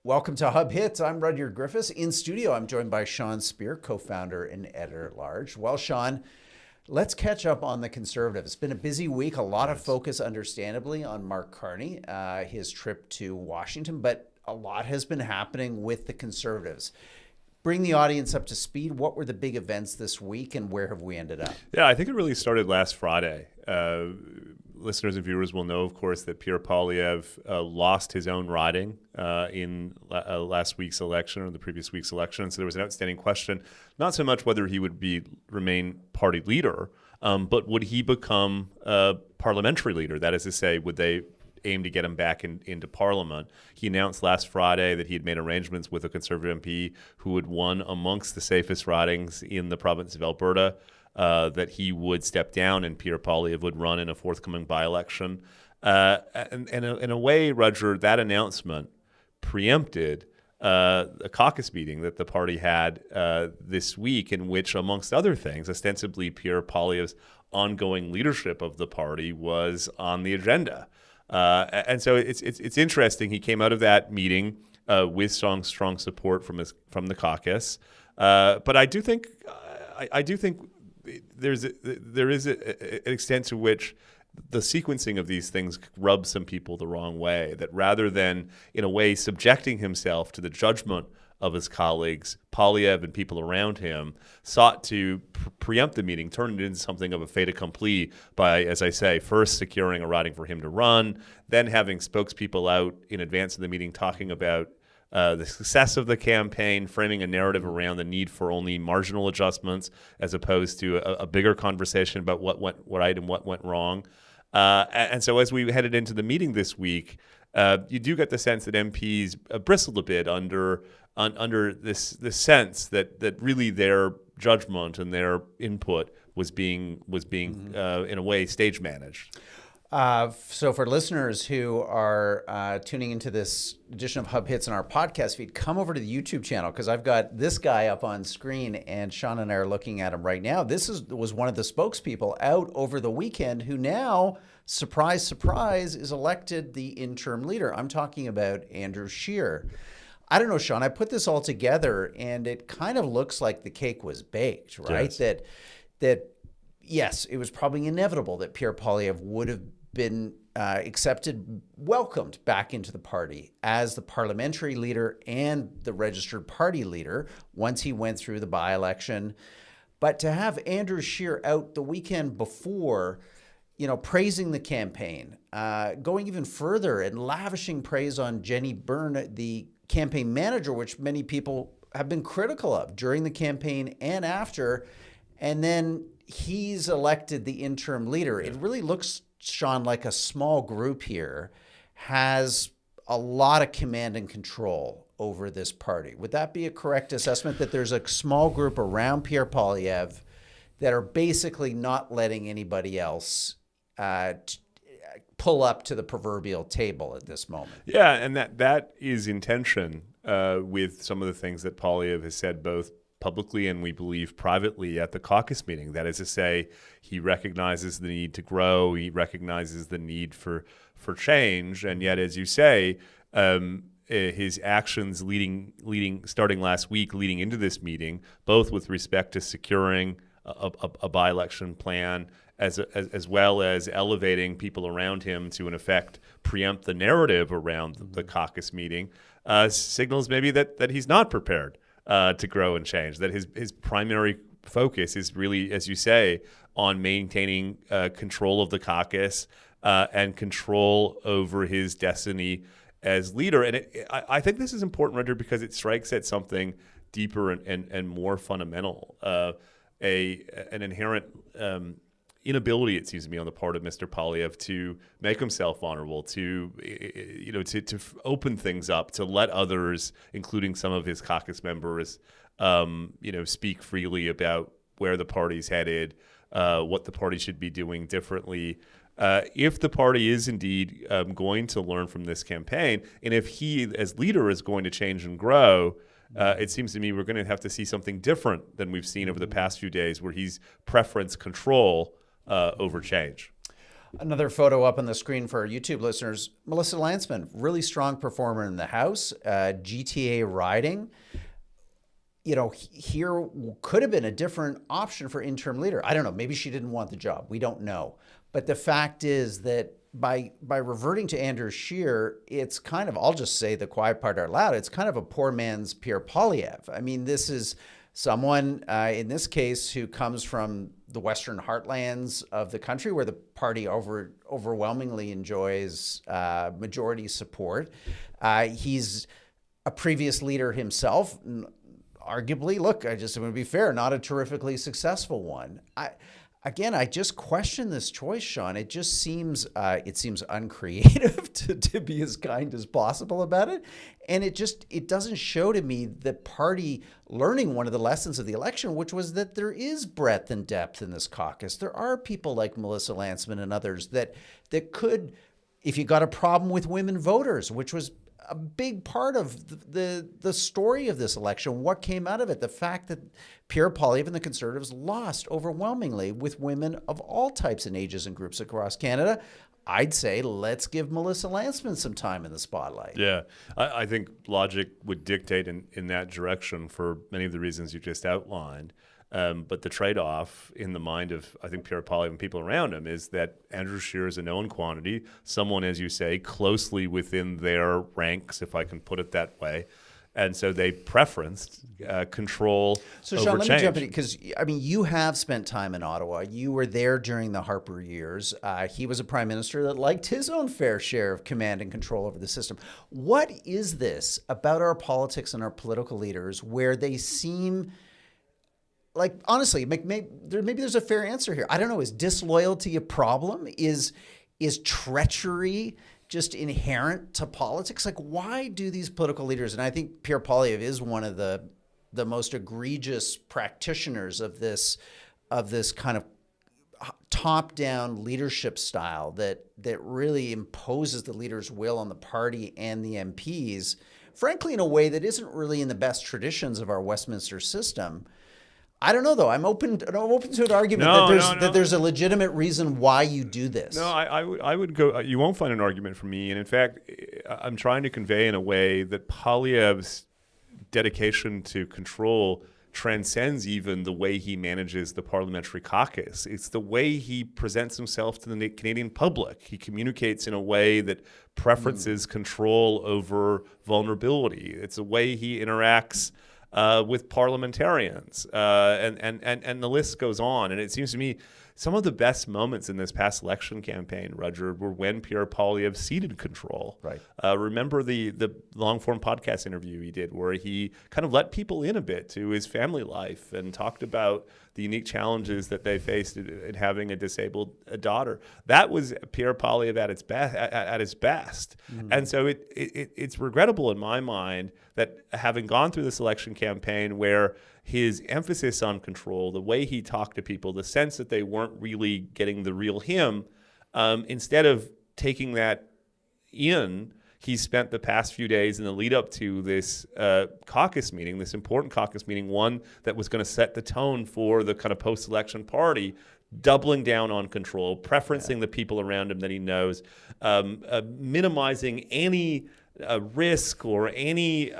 Welcome to Hub Hits. I'm Rudyard Griffiths. In studio, I'm joined by Sean Speer, co-founder and editor-at-large. Well, Sean, let's catch up on the Conservatives. It's been a busy week, a lot of focus, understandably, on Mark Carney, his trip to Washington, but a lot has been happening with the Conservatives. Bring the audience up to speed. What were the big events this week, and where have we ended up? Yeah, I think it really started last Friday. Listeners and viewers will know, of course, that Pierre Poilievre lost his own riding in last week's election or the previous week's election. So there was an outstanding question, not so much whether he would remain party leader, but would he become a parliamentary leader? That is to say, would they aim to get him back into Parliament? He announced last Friday that he had made arrangements with a Conservative MP who had won amongst the safest ridings in the province of Alberta, that he would step down and Pierre Poilievre would run in a forthcoming by-election. And in a way, Roger, that announcement preempted a caucus meeting that the party had this week, in which, amongst other things, ostensibly Pierre Poilievre's ongoing leadership of the party was on the agenda. And so it's interesting. He came out of that meeting with strong support from the caucus. But I do think there is an extent to which the sequencing of these things rubs some people the wrong way. That rather than, in a way, subjecting himself to the judgment of his colleagues, Poilievre and people around him sought to preempt the meeting, turn it into something of a fait accompli by, as I say, first securing a riding for him to run, then having spokespeople out in advance of the meeting talking about the success of the campaign, framing a narrative around the need for only marginal adjustments as opposed to a bigger conversation about what went right and what went wrong. And so as we headed into the meeting this week, you do get the sense that MPs bristled a bit under this sense that really their judgment and their input was being in a way stage managed. So for listeners who are tuning into this edition of Hub Hits on our podcast feed, come over to the YouTube channel, because I've got this guy up on screen and Sean and I are looking at him right now. This was one of the spokespeople out over the weekend who now, surprise, surprise, is elected the interim leader. I'm talking about Andrew Scheer. I don't know, Sean, I put this all together and it kind of looks like the cake was baked, right? Yes. That yes, it was probably inevitable that Pierre Poilievre would have been welcomed back into the party as the parliamentary leader and the registered party leader once he went through the by-election. But to have Andrew Scheer out the weekend before, praising the campaign, going even further and lavishing praise on Jenny Byrne, the campaign manager, which many people have been critical of during the campaign and after, and then he's elected the interim leader. It really looks, Sean, like a small group here has a lot of command and control over this party. Would that be a correct assessment, that there's a small group around Pierre Poilievre that are basically not letting anybody else pull up to the proverbial table at this moment? Yeah, and that is in tension with some of the things that Poilievre has said both publicly and we believe privately at the caucus meeting. That is to say, he recognizes the need to grow, he recognizes the need for change, and yet, as you say, his actions starting last week, leading into this meeting, both with respect to securing a by-election plan, as well as elevating people around him to, in effect, preempt the narrative around the caucus meeting, signals maybe that he's not prepared to grow and change, that his primary focus is really, as you say, on maintaining control of the caucus and control over his destiny as leader. And I think this is important, Roger, because it strikes at something deeper and more fundamental, an inherent inability, it seems to me, on the part of Mr. Poilievre to make himself honorable, to open things up, to let others, including some of his caucus members, speak freely about where the party's headed, what the party should be doing differently. If the party is indeed going to learn from this campaign, and if he, as leader, is going to change and grow, it seems to me we're going to have to see something different than we've seen over the past few days, where he's preference control over change. Another photo up on the screen for our YouTube listeners. Melissa Lantsman, really strong performer in the House, GTA riding. Here could have been a different option for interim leader. I don't know. Maybe she didn't want the job. We don't know. But the fact is that by reverting to Andrew Scheer, it's kind of, I'll just say the quiet part out loud, it's kind of a poor man's Pierre Poilievre. I mean, this is someone, in this case, who comes from the Western heartlands of the country where the party overwhelmingly enjoys majority support. He's a previous leader himself. Arguably, look, I'm going to be fair, not a terrifically successful one. I just question this choice, Sean. It just seems uncreative to be as kind as possible about it. And it doesn't show to me the party learning one of the lessons of the election, which was that there is breadth and depth in this caucus. There are people like Melissa Lantsman and others that could, if you got a problem with women voters, which was a big part of the story of this election, what came out of it, the fact that Pierre Poilievre and the Conservatives lost overwhelmingly with women of all types and ages and groups across Canada. I'd say let's give Melissa Lantsman some time in the spotlight. Yeah, I think logic would dictate in that direction for many of the reasons you just outlined. But the trade-off in the mind of, I think, Pierre Poilievre and people around him is that Andrew Scheer is a known quantity, someone, as you say, closely within their ranks, if I can put it that way. And so they preferenced control So, over Sean, let change. me jump in, because, I mean, you have spent time in Ottawa. You were there during the Harper years. He was a prime minister that liked his own fair share of command and control over the system. What is this about our politics and our political leaders where they seem... Like, honestly, maybe there's a fair answer here. I don't know. Is disloyalty a problem? Is treachery just inherent to politics? Like, why do these political leaders, and I think Pierre Poilievre is one of the most egregious practitioners of this kind of top-down leadership style that really imposes the leader's will on the party and the MPs, frankly, in a way that isn't really in the best traditions of our Westminster system. I don't know, though. I'm open to an argument that there's a legitimate reason why you do this. No, I would go. You won't find an argument from me. And in fact, I'm trying to convey in a way that Poilievre's dedication to control transcends even the way he manages the parliamentary caucus. It's the way he presents himself to the Canadian public. He communicates in a way that preferences control over vulnerability. It's the way he interacts with parliamentarians, and the list goes on. And it seems to me some of the best moments in this past election campaign, Rudyard, were when Pierre Poilievre ceded control. Right. Remember the long-form podcast interview he did where he kind of let people in a bit to his family life and talked about the unique challenges that they faced in having a disabled daughter. That was Pierre Poilievre at his best. Mm-hmm. And so it's regrettable in my mind that having gone through this election campaign where his emphasis on control, the way he talked to people, the sense that they weren't really getting the real him, instead of taking that in, he spent the past few days in the lead up to this caucus meeting, this important caucus meeting, one that was going to set the tone for the kind of post-election party, doubling down on control, preferencing the people around him that he knows, minimizing any risk or any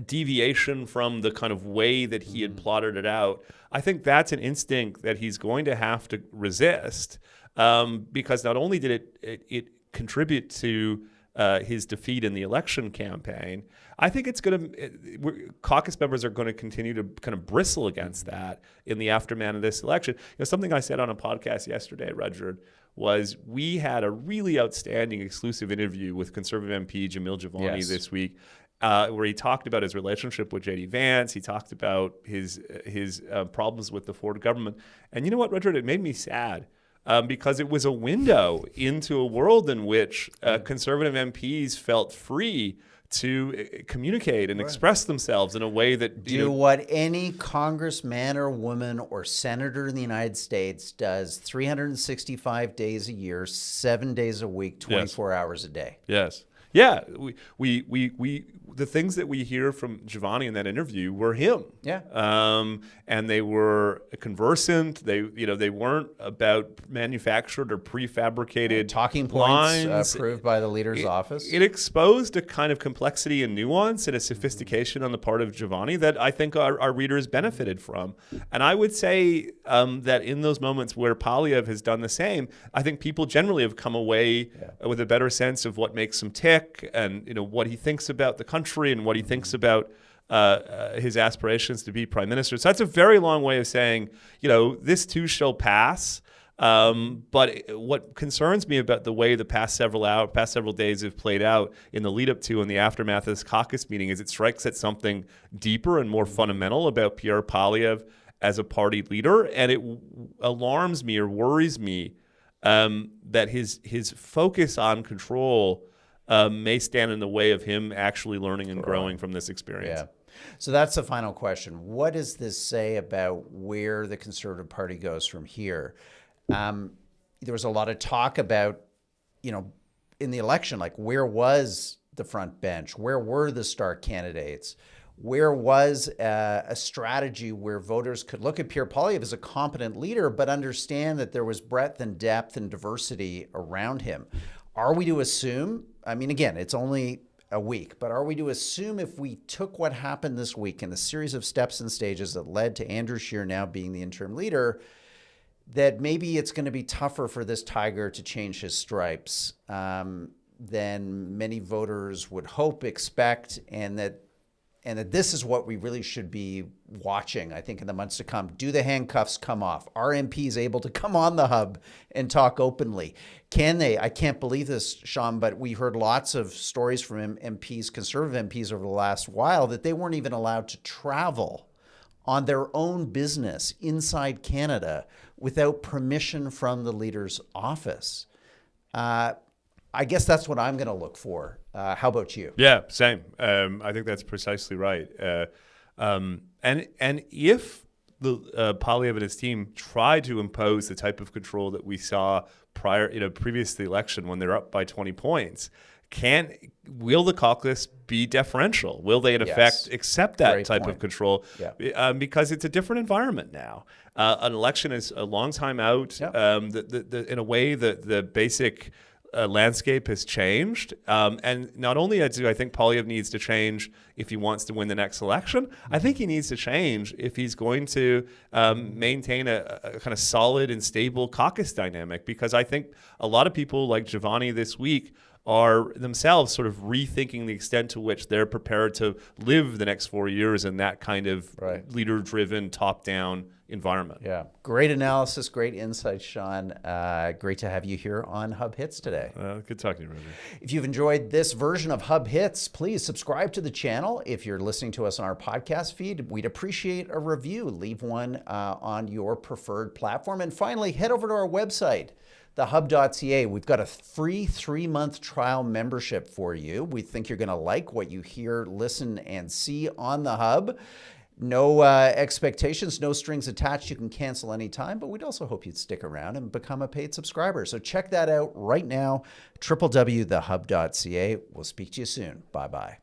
deviation from the kind of way that he had plotted it out. I think that's an instinct that he's going to have to resist, because not only did it contribute to his defeat in the election campaign, I think it's going to, caucus members are going to continue to kind of bristle against that in the aftermath of this election. Something I said on a podcast yesterday, Rudyard, was we had a really outstanding exclusive interview with Conservative MP Jamil Jivani this week, where he talked about his relationship with J.D. Vance. He talked about his problems with the Ford government. And you know what, Rudyard? It made me sad. Because it was a window into a world in which Conservative MPs felt free to communicate and express themselves in a way that what any congressman or woman or senator in the United States does 365 days a year, 7 days a week, 24 hours a day. Yes. Yeah, we the things that we hear from Giovanni in that interview were him. Yeah. And they were conversant. They weren't about manufactured or prefabricated talking points lines. approved by the leader's office. It exposed a kind of complexity and nuance and a sophistication on the part of Giovanni that I think our readers benefited from. And I would say that in those moments where Poilievre has done the same, I think people generally have come away with a better sense of what makes him tick, and what he thinks about the country and what he thinks about his aspirations to be prime minister. So that's a very long way of saying, this too shall pass. But what concerns me about the way the past several days have played out in the lead up to and the aftermath of this caucus meeting is it strikes at something deeper and more fundamental about Pierre Poilievre as a party leader, and it alarms me or worries me that his focus on control may stand in the way of him actually learning and growing from this experience. Yeah. So that's the final question. What does this say about where the Conservative Party goes from here? There was a lot of talk about, in the election, like where was the front bench? Where were the star candidates? Where was a strategy where voters could look at Pierre Poilievre as a competent leader, but understand that there was breadth and depth and diversity around him? Are we to assume, again, it's only a week, but are we to assume if we took what happened this week and the series of steps and stages that led to Andrew Scheer now being the interim leader, that maybe it's going to be tougher for this tiger to change his stripes than many voters would hope, expect, and that this is what we really should be watching, I think, in the months to come. Do the handcuffs come off? Are MPs able to come on the Hub and talk openly? Can they? I can't believe this, Sean, but we heard lots of stories from MPs, Conservative MPs over the last while, that they weren't even allowed to travel on their own business inside Canada without permission from the leader's office. I guess that's what I'm going to look for. How about you? Yeah, same. I think that's precisely right. And if the Poilievre and his team try to impose the type of control that we saw previous to the election when they're up by 20 points, will the caucus be deferential? Will they, in effect, accept that Great type point. of control? Yeah. Because it's a different environment now. An election is a long time out. In a way, the basic landscape has changed. And not only do I think Poilievre needs to change if he wants to win the next election, I think he needs to change if he's going to maintain a kind of solid and stable caucus dynamic, because I think a lot of people like Giovanni this week are themselves sort of rethinking the extent to which they're prepared to live the next 4 years in that kind of leader-driven, top-down environment. Yeah. Great analysis, great insight, Sean. Great to have you here on Hub Hits today. Good talking to you, Rudyard. If you've enjoyed this version of Hub Hits, please subscribe to the channel. If you're listening to us on our podcast feed, we'd appreciate a review. Leave one on your preferred platform. And finally, head over to our website, thehub.ca. We've got a free 3-month trial membership for you. We think you're going to like what you hear, listen, and see on the Hub. No expectations, no strings attached. You can cancel anytime, but we'd also hope you'd stick around and become a paid subscriber. So check that out right now, www.thehub.ca. We'll speak to you soon. Bye-bye.